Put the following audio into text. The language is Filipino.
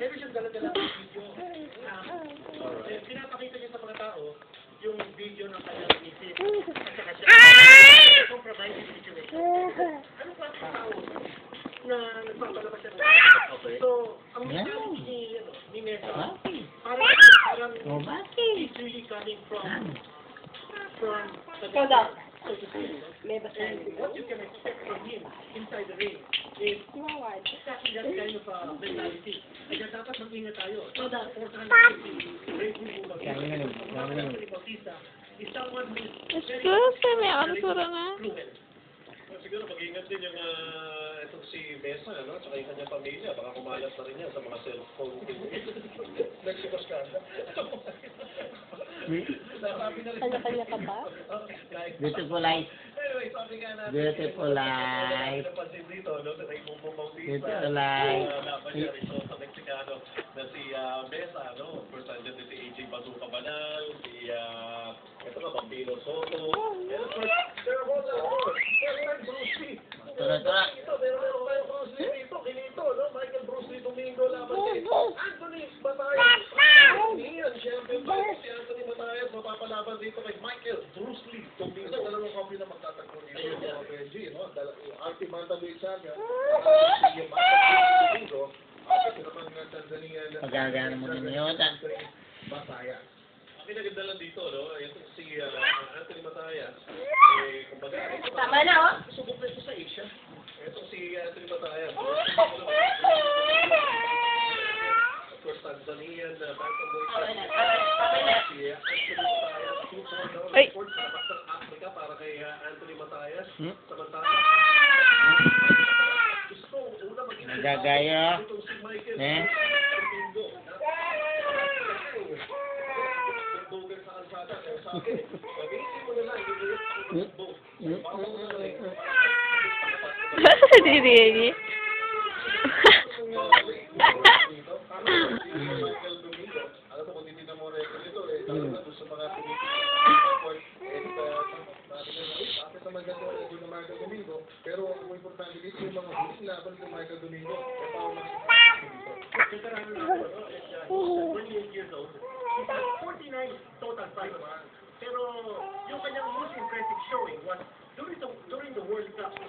meron siyang dala-dala ng video na pinapakita niya sa mga tao yung video ng kanyang misis at saka siya compromising situation. Anong klase ng tao na nagpapalabas siya? Okay. So, ang mentality ni Mesa, parang it's really coming from the so to speak. And what you can expect from him inside the ring is exactly that kind of mentality. Kaya dapat mag-ingat tayo. So that 450 rating mo Bautista is someone who is very fluent. Siguro mag-ingat din yung itong si Mesa, no? Tsaka yung kanyang pamilya. Baka kumalat na rin yan sa mga cellphone. Nagsipas ka. Kanya-kanya ka ba? Beautiful life. Anyway, sabi nga natin, Beautiful life. napansin dito, no? Sa Raymond Bautista. Beautiful life. Laban niya rin sa Mexicano na si Mesa, no? Of course, nandiyan din si AJ Bazuca Banal, si ito nga, Bambino Soto. And of course, there are also, Michael Bruce Lee. Meron tayong Bruce Lee dito, Kinito, no? Michael Bruce Lee Domingo laban kay Anthony Matayas. Yan, siyempre, si Anthony Matayas mapapalaban dito kay Michael Bruce Lee Domingo. Dalawang copy na magtatagpo dito. Ayun, Benji, no? Ultimate Bantamweight champion. Si Michael Domingo. Kasi naman ng Tanzania. Pagkagana mo din yun. Matayas. Ang pinagandala dito, no? Ito si Anthony Matayas. Kumbaga, Tama na, oh. subok na ito sa Asia. Ito si Anthony Matayas. Of course, Tanzanian bantamweight champion. Si Anthony Matayas. 2-4 Ay! report sa Baktang Africa para kay Anthony Matayas. Samantala, gusto una maging Nagagaya. itong si Michael Eh? Domingo. Dogan sa kalsada. Sa akin, gamitin mo na lang. Didi. Michael Domingo. Alam mo, kung titignan mo record ito, talaga sa mga bakit naman ganito ang ito ng Michael Domingo, pero ang importante dito yung mga huling laban ng Michael Domingo, kaya pa ako Veteran na ako, no? He's 28 years old. He's got 49 total fights. Pero yung kanyang most impressive showing was during the World Cup.